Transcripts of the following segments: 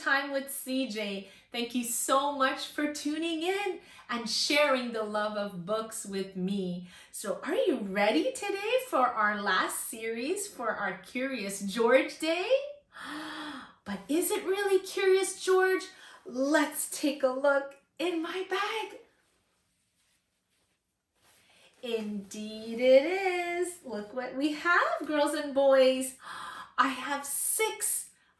Storytime with CJ. Thank you so much for tuning in and sharing the love of books with me. So are you ready today for our last series for our Curious George Day? But is it really Curious George? Let's take a look in my bag. Indeed it is. Look what we have, girls and boys. I have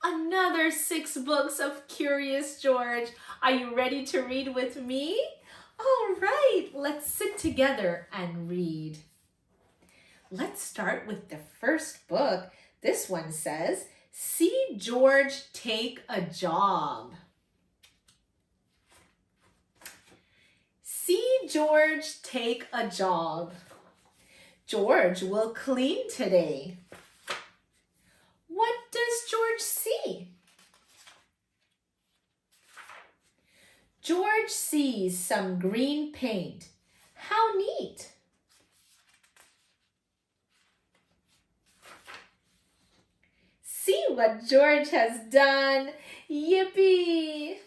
another six books of Curious George. Are you ready to read with me? All right, let's sit together and read. Let's start with the first book. This one says, See George Take a Job. See George take a job. George will clean today. What does George see? George sees some green paint. How neat! See what George has done. Yippee!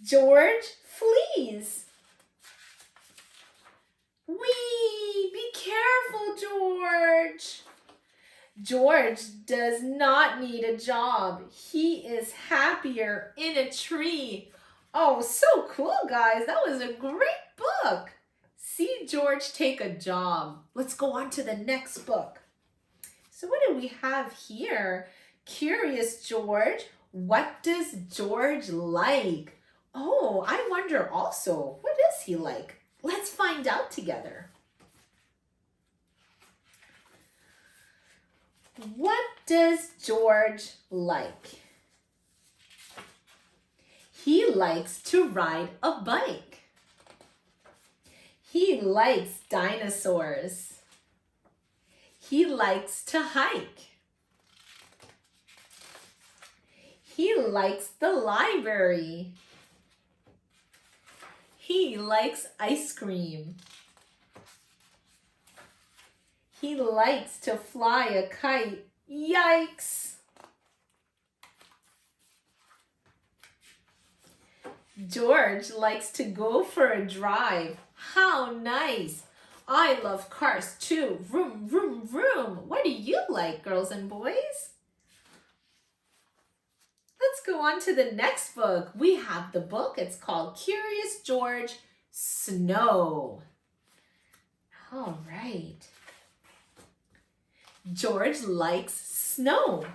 George flees. Whee! Be careful, George. George does not need a job. He is happier in a tree. Oh, so cool, guys. That was a great book. See George take a job. Let's go on to the next book. So what do we have here? Curious George. What does George like? Oh, I wonder also, what is he like? Let's find out together. What does George like? He likes to ride a bike. He likes dinosaurs. He likes to hike. He likes the library. He likes ice cream. He likes to fly a kite. Yikes! George likes to go for a drive. How nice! I love cars too. Vroom, vroom, vroom. What do you like, girls and boys? Let's go on to the next book. We have the book. It's called Curious George Snow. All right. George likes snow.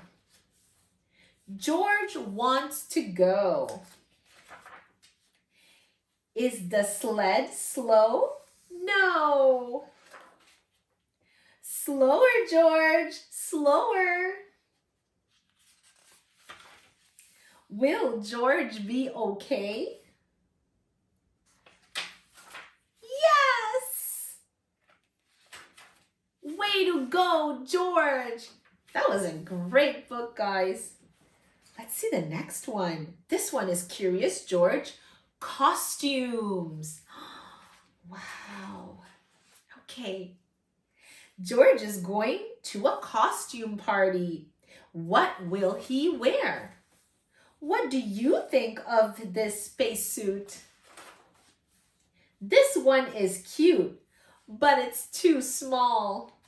George wants to go. Is the sled slow? No. Slower, George, slower. Will George be okay? Yes! Way to go, George! That was a great book, guys. Let's see the next one. This one is Curious George Costumes. Wow. Okay. George is going to a costume party. What will he wear? What do you think of this spacesuit? This one is cute, but it's too small.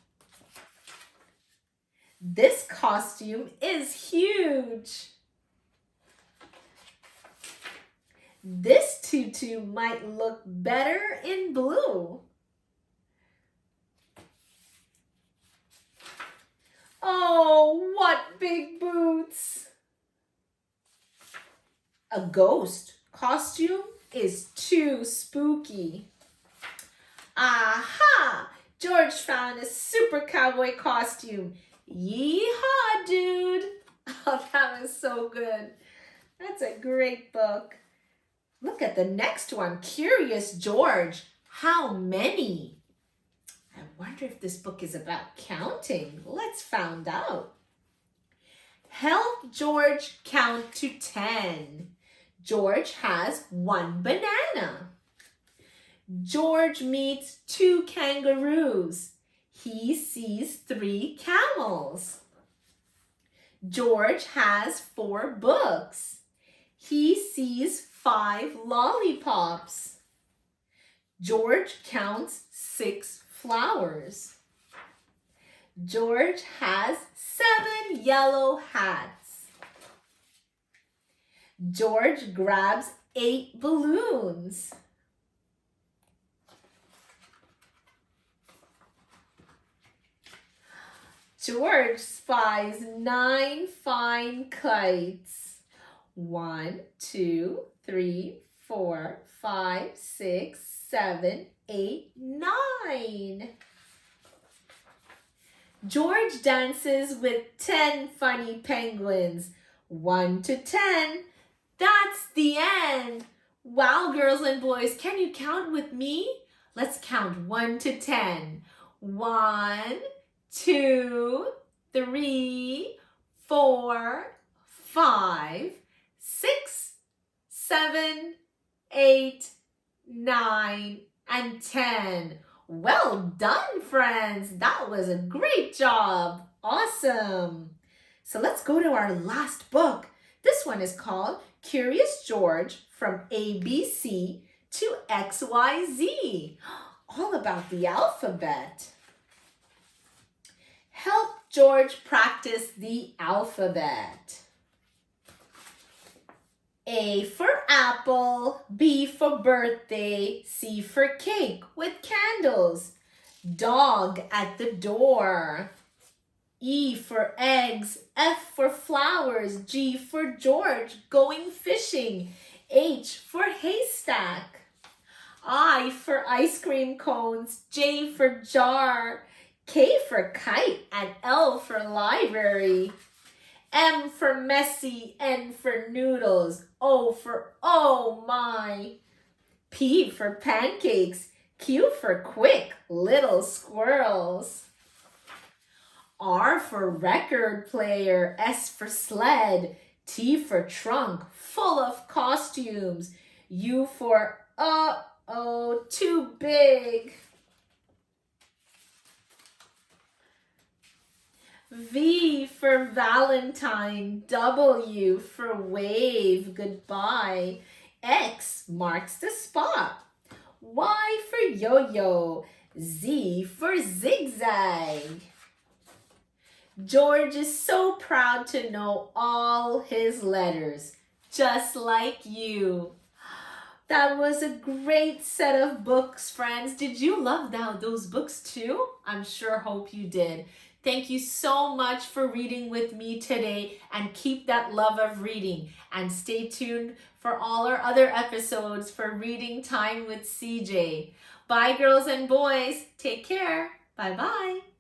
This costume is huge. This tutu might look better in blue. Oh, what big boots! A ghost costume is too spooky. Aha! George found a super cowboy costume. Yeehaw, dude! Oh, that was so good. That's a great book. Look at the next one. Curious George. How many? I wonder if this book is about counting. Let's find out. Help George count to 10. George has 1 banana. George meets 2 kangaroos. He sees 3 camels. George has 4 books. He sees 5 lollipops. George counts 6 flowers. George has 7 yellow hats. George grabs 8 balloons. George spies 9 fine kites. 1, 2, 3, 4, 5, 6, 7, 8, 9. George dances with 10 funny penguins. 1 to 10. That's the end. Wow, girls and boys, can you count with me? Let's count 1 to 10. 1, 2, 3, 4, 5, 6, 7, 8, 9, and 10. Well done, friends. That was a great job. Awesome. So let's go to our last book. This one is called Curious George from ABC to XYZ. All about the alphabet. Help George practice the alphabet. A for apple, B for birthday, C for cake with candles, dog at the door. E for eggs, F for flowers, G for George going fishing, H for haystack. I for ice cream cones, J for jar, K for kite, and L for library. M for messy, N for noodles, O for oh my. P for pancakes, Q for quick little squirrels. R for record player, S for sled, T for trunk full of costumes, U for uh-oh, too big. V for Valentine, W for wave, goodbye. X marks the spot. Y for yo-yo, Z for zigzag. George is so proud to know all his letters, just like you. That was a great set of books, friends. Did you love those books too? I'm sure hope you did. Thank you so much for reading with me today, and keep that love of reading. And stay tuned for all our other episodes for Reading Time with CJ. Bye, girls and boys. Take care. Bye-bye.